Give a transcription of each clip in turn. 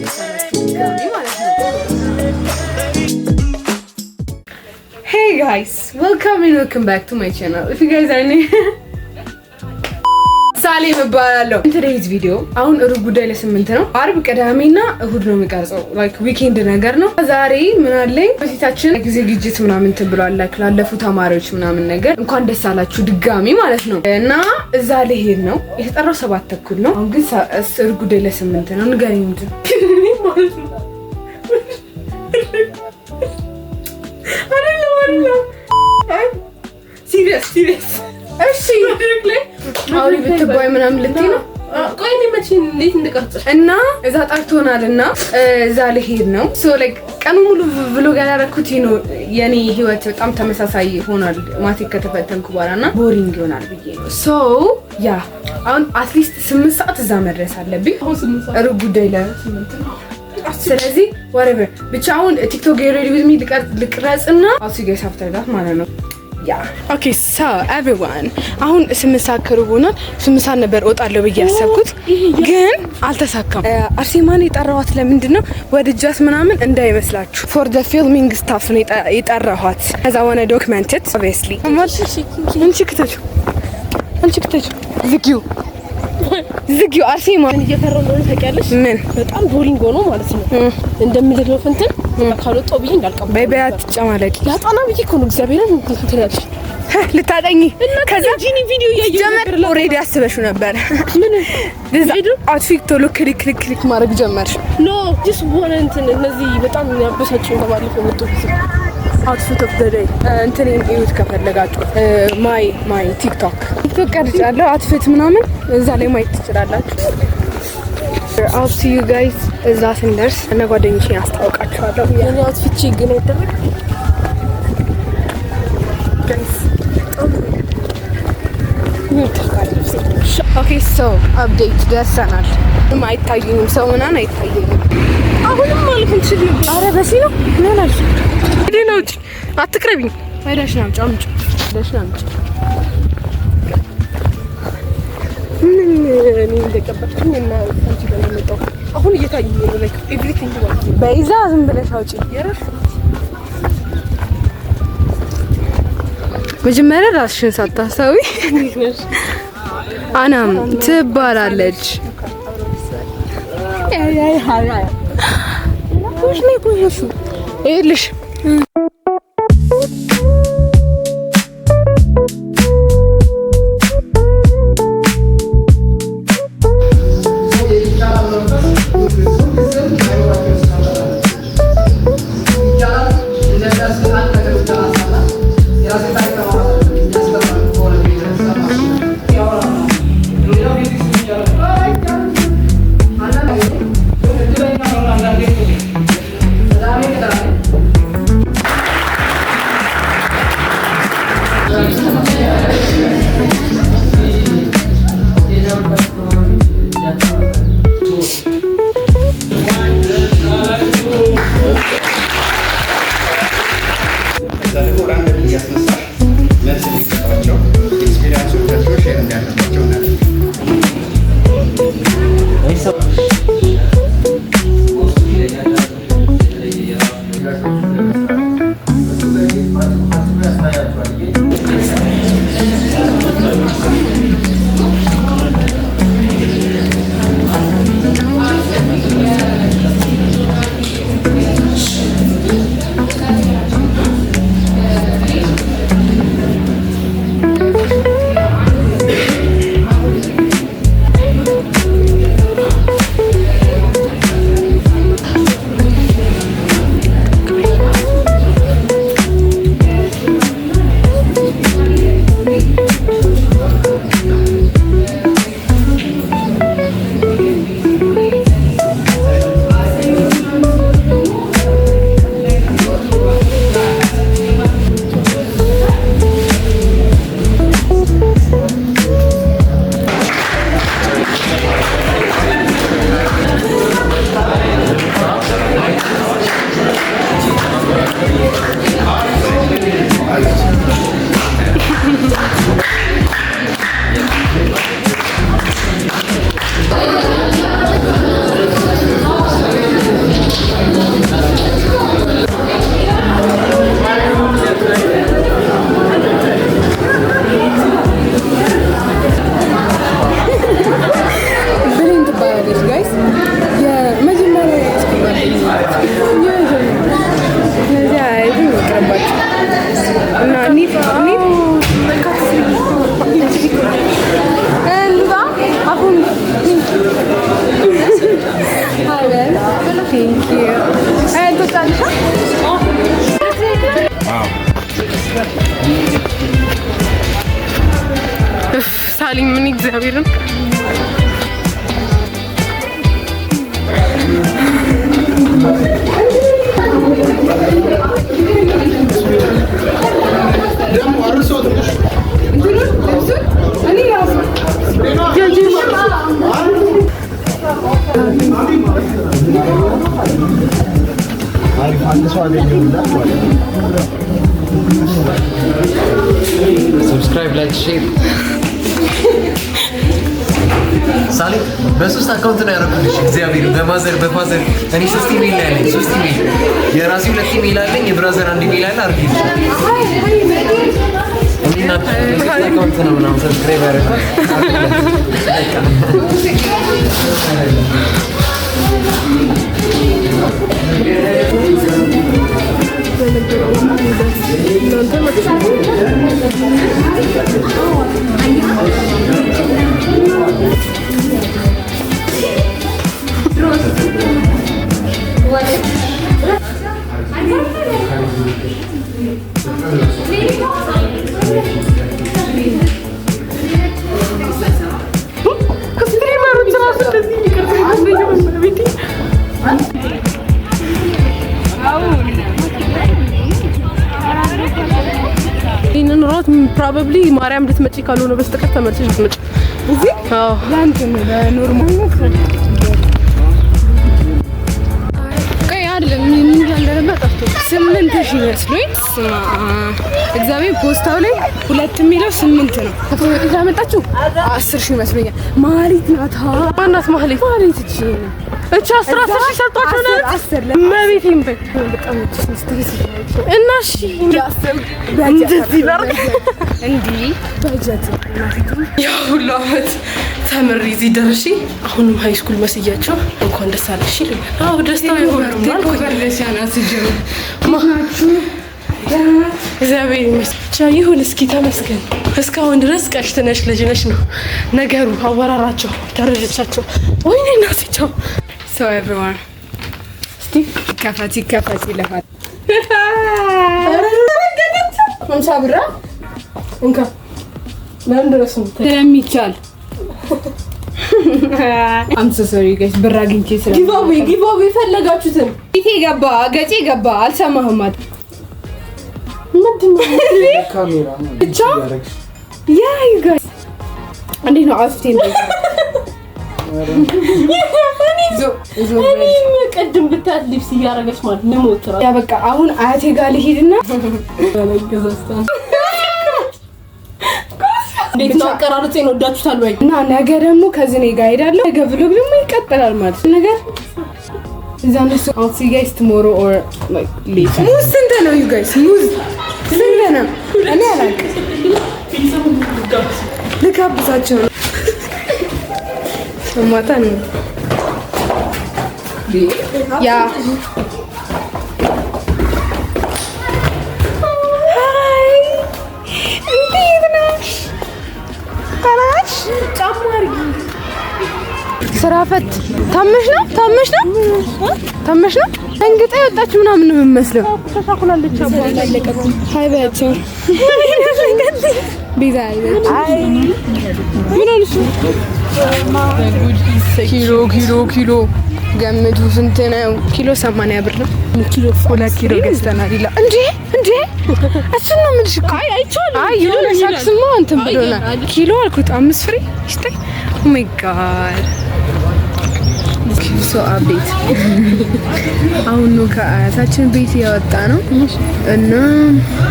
Hey guys, welcome back to my channel. If you guys are new, ሳሌም እባላለሁ። today's video አሁን ሩብ ጉዳይ ለ8 ነው። አርብ ቅዳሜና እሁድ ነው የሚቀርጸው like weekend ነገር ነው። ዛሬ ምን አለኝ በፊታችን ጊዜ ግጅት ምናምን ትብሏል like ላለፉ ተማሪዎች ምናምን ነገር እንኳን ደስ አላችሁ ድጋሚ ማለት ነው። እና እዛ ልሄድ ነው የተጠራው 7:30 ነው። አሁን ግን ሩብ ጉዳይ ለ8 ነው። ንገረኝ ምንድን ማለት ነው? አይደለም serious እሺ አውሪ ብትባይ ምናምን ልትይ ነው? ቆይ እኔ መቼ እንዴት እንደቀርጽሽ እና እዛ ጠርቶናልና እዛ ልሄድ ነው። ሶ ላይክ ቀኑ ሙሉ ብሎግ ያደረኩት ነው። የኔ ህይወት በጣም ተመሳሳይ ሆኗል ማትሪክ ከተፈተንኩ በኋላና ቦሪንግ ይሆናል ብዬ ነው። ሶ ያ አሁን አትሊስት 8 ሰዓት እዛ መድረስ አለብኝ። አሁን 8 ሰዓት ሩብ ጉዳይ ለ8 ነው። ስለዚህ whatever ብቻ አሁን ቲክቶክ get ready with me ልቅረጽና I'll see you guys after that ማለት ነው። Okay, so everyone አሁን 8 ሰዓት ከሩቡና 8 ሰዓት ነበር እወጣለሁ ብዬ ያሰብኩት ግን አልተሳካም። አርሴማን የጠራኋት ለምንድን ነው ወድጃት ምናምን እንዳይመስላችሁ for the filming stuff ነው የጠራኋት as I want to document it obviously ዝጊው አርሴማን እየፈራሁ ነው ታውቂያለሽ። ምን በጣም ቦሪንግ ሆኖ ማለት ነው እንደምልለው ፍንትን ካልወጣው ብዬ እንዳልቀበል በይበያት ጨማለቂ ያጣና ብዬ እኮ ነው እግዚአብሔርን እንትላልሽ ልታጠኝ ከዛ ጂኒ ቪዲዮ ያየው ኦሬዲ አስበሽው ነበር። ምን አውትፊት ቶሎ ክሊክ ማድረግ ጀመርሽ? ኖ ዲስ ዋን እንትን እነዚህ በጣም ያበሳጭው ተባልፈው መጥቶ outfit of the day እንትኔን እዩት ከፈለጋችሁ ማይ ቲክቶክ ቀርጫለሁ outfit ምናምን እዛ ላይ ማየት ትችላላችሁ። I'll see you guys እዛ ስንደርስ እና ጓደኞቼን አስተዋውቃችኋለሁ። የኔ outfit ችግር አይደለም guys። Okay, so update ደርሰናል። አይታየኝም ሰው ምናምን አይታየኝም። አሁንም ማለት እንችላለን። አረ በሲ ነው ምን አልሽ? ዲኖች አትቅረቢኝ። አይዳሽ ነው አምጪ ዳሽ ነው አምጪ ምን እንደቀበጥኩኝ እና አንቺ ጋር መጣሁ። አሁን እየታየኝ ነው like everything ማለት ነው። በይዛ ዝም ብለሽ አውጪ የራሽ መጀመሪያ ራስሽን ሳታሳዊ አናም ትባላለች። አይ ኩሽ ነው ኩሽ እልሽ ስለዚህ አይደል ይቀርባችሁ እና ኒት አሁን ሳሊኝ ምን እግዚአብሔርን ሰብስክራይብ ላይክ ሼር ሳሊ በሶስት አካውንት ነው ያደረኩልሽ። እግዚአብሔር በማዘር በፋዘር እኔ 3 ኢሜል ላይ አለኝ። 3 ኢሜል የራሴ 2 ኢሜል አለኝ። የብራዘር 1 ኢሜል አለ። አርጊ እና አካውንት ነው ምናምን ሰብስክራይብ ያደረኩት ይሄንን ሮት ፕሮባብሊ ማርያም ልትመጪ ካልሆነ በስተቀር ተመልሰሽ ልትመጪ እዚህ ላንተ ነው ለኖርማል ነው አይደለም ምን ያለበት አጥቶ 8000 መስሎኝ እግዚአብሔር ፖስታው ላይ 2 የሚለው 8 ነው። ከፈለገ ያመጣችሁ 10000 መስሎኛል። ማሪት ናታ ማናት ማህሌት እቺ እቺ 10 ሰርቷቸው ነው 10 ለማቤቴም በጣም ትስተስ እና እሺ እንደዚህ ባርክ እንዲ በጀት ያው ሁሉ አመት ተምሪ እዚህ ደርሼ አሁንም ሃይ ስኩል መስያቸው እንኳን ደስ አለሽ ይሉኛል። አዎ ደስታው ይሆናል ኮንግሬሽን አስጀምሩ ማናችሁ እግዚአብሔር ይመስገን ይሁን። እስኪ ተመስገን። እስካሁን ድረስ ቀሽት ነሽ ልጅ ነሽ ነው ነገሩ። አወራራቸው ደረጃቸው ወይኔ እናትቸው so everyone እስቲ ከፋቲ ይለፋል ምንሳ ብራ እንካ ማን ድረስ ነው ስለሚቻል I'm so sorry guys ብራ አግኝቼ ስለ ጊቫዌ ፈለጋችሁትን ኢቴ ገባ ገጪ ገባ አልሰማህም ማለት ምንድነው ካሜራ ነው ብቻ ያ you guys እንዴት ነው አፍቴን እኔ ቀድም ብታት ሊፕስ እያረገች ማለት ነው ሞትራ ያ በቃ አሁን አያቴ ጋር ልሂድና ባለገዛስታን እንዴት ነው አቀራረጼን ወዳችሁታል ወይ እና ነገ ደግሞ ከዚህ ነው ጋር ሄዳለሁ። ነገ vlog ደግሞ ይቀጥላል ማለት ነገር እዛን እሱ I'll see you guys tomorrow or like later ሙዝ ስንት ነው you guys ሙዝ ስንት ነው እኔ አላውቅም ልጋብዛቸው ማታን ያ ሃይ እንዴት ነሽ ታናሽ ጫማርጊ ስራ ፈት ታመሽ ነው እንግጣ ወጣች ምናምን ነው የምመስለው ተሳኩላለች አባላለቀው ሃይ ባቸው ቢዛይ አይ ምን አልሽ ኪሎ ገምቱ ስንት ነው? ኪሎ 80 ብር ነው። ኪሎ 2 ኪሎ ገዝተናል ይላል እንዴ እሱን ነው የምልሽ እኮ አይ የሆነ ሳክስማ እንትን ብሎናል። ኪሎ አልኩት 5 ፍሬ ይስጠኝ ኦ ማይ ጋድ ሶ አቤት አሁን ነው ከአያታችን ቤት ያወጣ ነው እና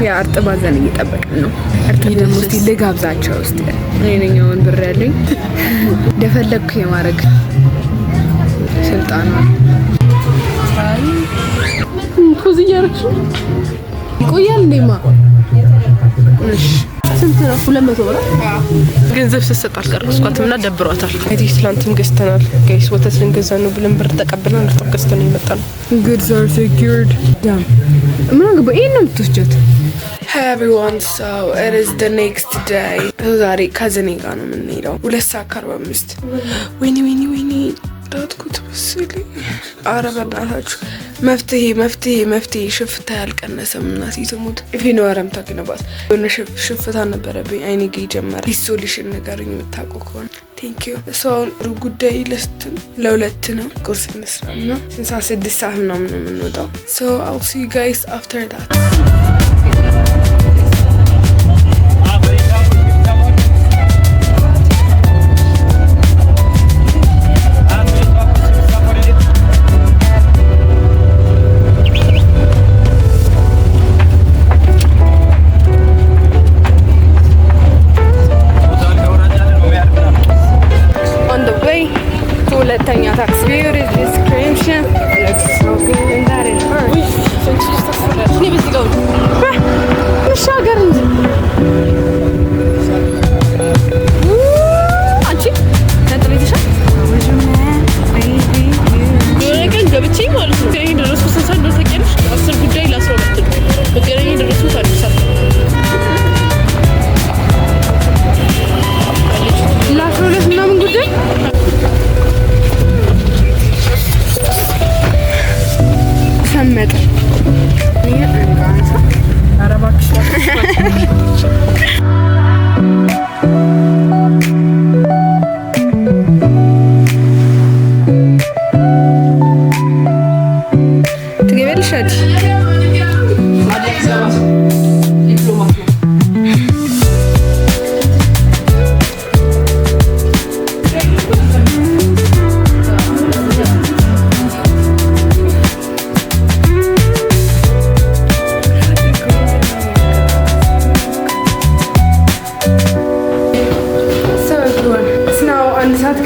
ያ አርጥባዘን እየጠበቅን ነው። አርጥብ ደግሞ እስቲ ልጋብዛቸው እስቲ እኔኛውን ብር ያለኝ እንደፈለኩ የማረግ ስልጣን ነው። ፖዝ እያረግሽ ይቆያል እንደማ እሺ ስንት ነው? 200 ብር። ገንዘብ ስትሰጥ አልቀረስኳትም እና ደብሯታል። እንግዲህ ትናንትም ገዝተናል ጋይስ። ወተት ልንገዛ ነው ብለን ብር ተቀብለን እርጥብ ገዝተን የመጣን ነው። goods are secured ዳም ምን አገባ ይሄን ነው የምትወስጃት? Hey everyone, so it is the next day. ዛሬ ከዘኔ ጋር ነው የምንሄደው 2:45 ወይኔ ዳትኩት መሰለኝ። ኧረ በእናታችሁ መፍትሄ ሽፍታ ያልቀነሰም እናቴ ትሙት። ፊኖረም ታግነባት የሆነ ሽፍታ ነበረብኝ አይኔ ጋ ጀመረ። ሶሉሽን ነገርኝ የምታውቁ ከሆነ ቴንክ ዩ። ሰውን ጉዳይ ለሁለት ነው ቁርስ እንስራና 6 ሰዓት ምናምን ነው የምንወጣው። so I'll see you guys after that.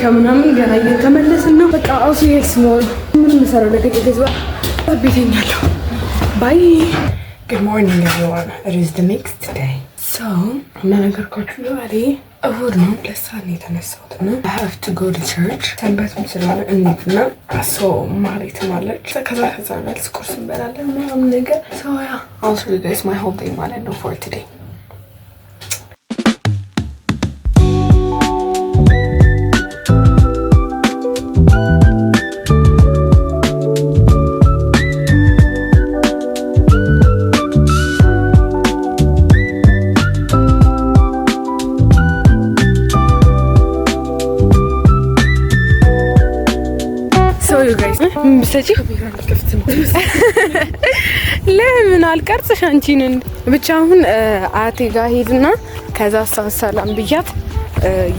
ከምናምን ገና እየተመለስን ነው። በቃ አውሱ የስሞል ምን መሰረው ለከ ገዝባ ቤተኛለሁ። ባይ Good morning everyone. It is the next day. So, እና ነገርኳችሁ ዛሬ እሁድ ነው። ለሳኔ የተነሳሁት ነው። I have to go to church. ሰንበት ስለሆነ እንትና so ማለት ማለች ከዛ መልስ ቁርስ እንበላለን ምናምን ነገር። So yeah, I'll show you guys my whole day ማለት ነው for today. ምሰጪ ለምን አልቀርጽሽ አንቺን ብቻ አሁን አያቴ ጋር ሄድና ከዛ ሰላም ብያት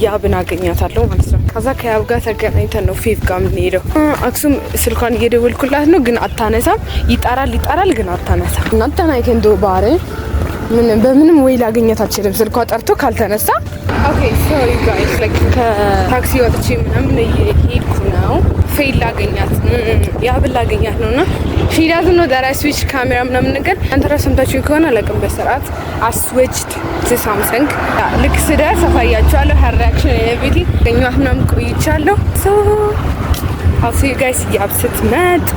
ያብን አገኛታለሁ ማለት ነው። ከዛ ከያብ ጋር ተገናኝተን ነው ፌቭ ጋር የምንሄደው። አክሱም ስልኳን እየደወልኩላት ነው ግን አታነሳም። ይጣራል ግን አታነሳም። እናንተና ይከንዶ ባሬ በምንም ወይ ላገኛት አልችልም ስልኳ ጠርቶ ካልተነሳ። ኦኬ ሶ ዩ ጋይስ ላይክ ከታክሲ ወጥቼ ምናምን እየሄድኩ ነው። ፌል ላገኛት ያብል ላገኛት ነውና she doesn't know that I switched camera ምናምን ነገር አንተራ ሰምታችሁ ከሆነ ለቅም በስርዓት I switched to Samsung ልክ ስደርስ አሳያችኋለሁ her reaction and everything ገኛት ምናምን ቆይቻለሁ። so I'll see you guys ያብ ስትመጣ።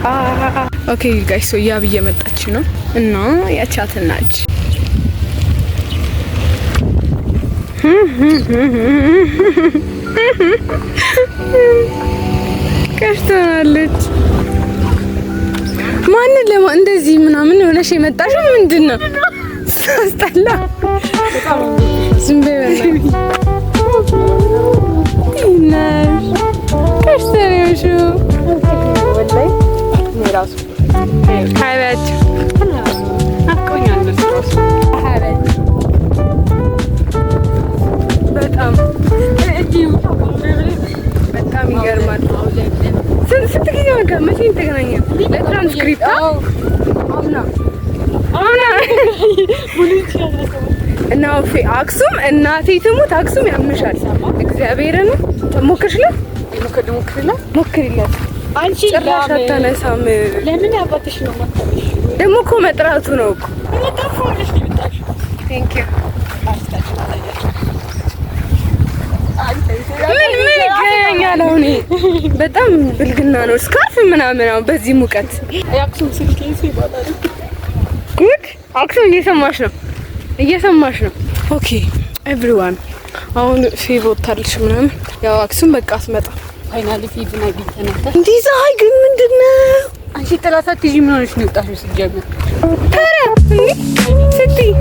ኦኬ you guys so ያብ እየመጣች ነው እና ያቻትናች ከሽታለች። ማን ለማ እንደዚህ ምናምን ሆነሽ የመጣሽ ምንድነው? ሳስጠላ ዝም በይና ይናሽ ከሽታለሽ ወላይ ሜራሱ ሃይበት አቆኛለሽ ራሱ ሃይበት በጣም ይገርማል። ስንት ጊዜ ወጋ መቼ ተገናኘን? ለትራንስክሪፕት አምና እና አክሱም እናቴ ትሙት አክሱም ያምሻል። እግዚአብሔርን ሞክርሽላት ሞክሪላት። አንቺ ጭራሽ አታነሳም። ለምን ያባትሽ ነው ማታለሽ? ደግሞ እኮ መጥራቱ ነው እኮ መጣፋለሽ ይመጣሽ። ቴንክ ዩ ምን ይገኛል? አሁን በጣም ብልግና ነው። ስካርፍ ምናምን አሁን በዚህ ሙቀት የአክሱም ስልክ ይባላል። ጉድ አክሱም እየሰማሽ ነው። ኦኬ ኤቭሪዋን አሁን ፌቭ ወጣልሽ ምናምን ያው አክሱም በቃ አትመጣ ፋይናሊ ፊቭ ናይ ቢተነተ እንዴ ፀሐይ ግን ምንድነው? አንቺ ጥላታት ይዤ ምን ሆነሽ ነው የወጣሽው? ሲጀምር ታዲያ ስትይ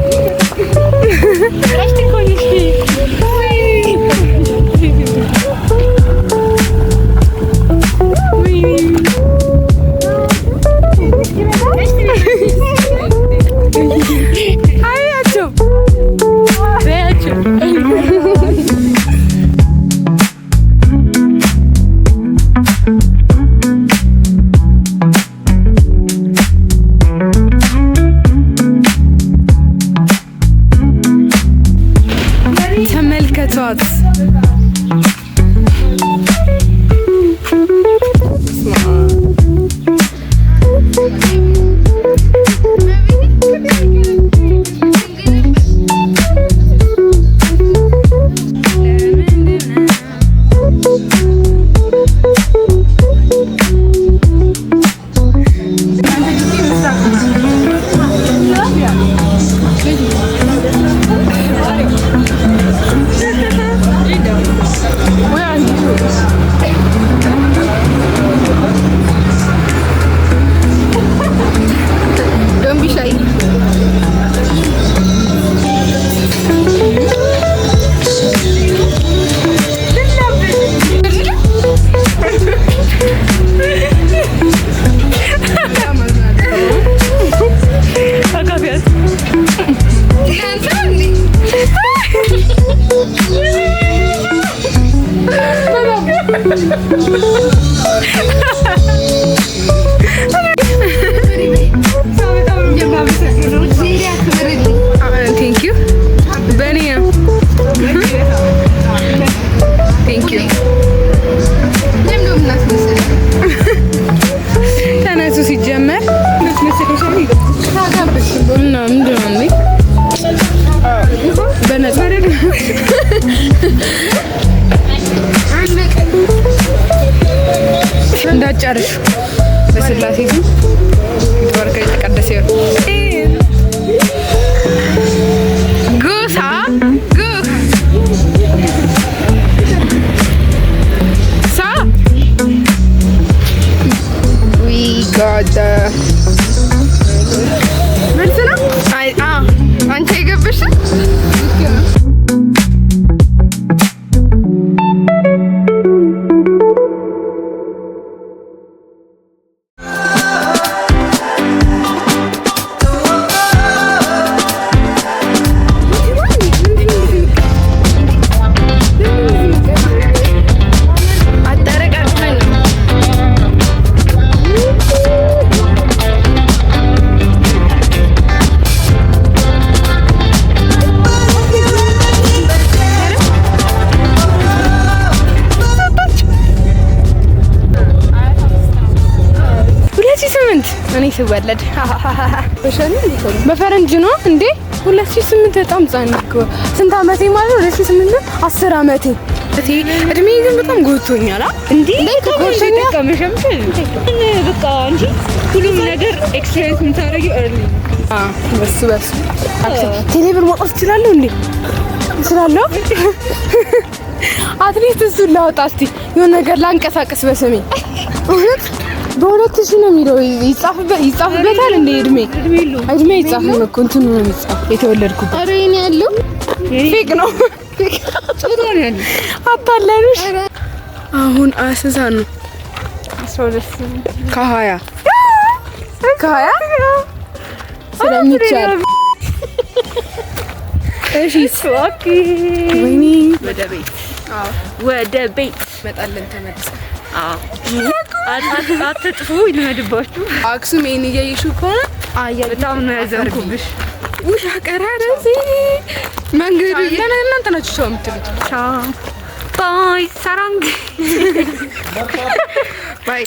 እንዳጨርሽ በስላሴ ስም ይባርከ የተቀደሰ ይሁን። ጉሳ ጉህ ሳ ዊ ጋት መልስ ነው። አይ አንቺ የገበሽ እኔ ስወለድ በፈረንጅ ነው እንዴ? 2008 በጣም ጻንኩ። ስንት አመቴ ማለት ነው? 2008 10 አመቴ። እድሜ ግን በጣም ጎቶኛል። እንዴ ኮርስ ተቀመሸም በቃ እንጂ ሁሉም ነገር ኤክስፒሪየንስ የምታደርጊው እርሊ በስ ቴሌብር ማውጣት እችላለሁ እንዴ? እችላለሁ። አትሊስት እሱን ላውጣ እስቲ የሆነ ነገር ላንቀሳቀስ በስሜ እውነት በ2000 ነው የሚለው ይጻፍበታል እንዴ? እድሜ ይጻፍም እኮ እንትኑ ነው የሚጻፍ የተወለድኩት። ኧረ እኔ ያለው ፌክ ነው አታለሉሽ። አሁን አስዛ ነው 12 ከ20 ስለሚቻል እሺ ኦኬ። ወይኔ ወደ ቤት መጣለን ተመልሰን። አትጥፉ ይልመድባችሁ። አክሱም ይሄን እያየሽው ከሆነ በጣም ነው ያዘንኩብሽ። ውይ አቀራረ እዚህ መንገዱ እናንተ ናችሁ ሰው የምትሉት። ቻው ባይ ሳራንግ ባይ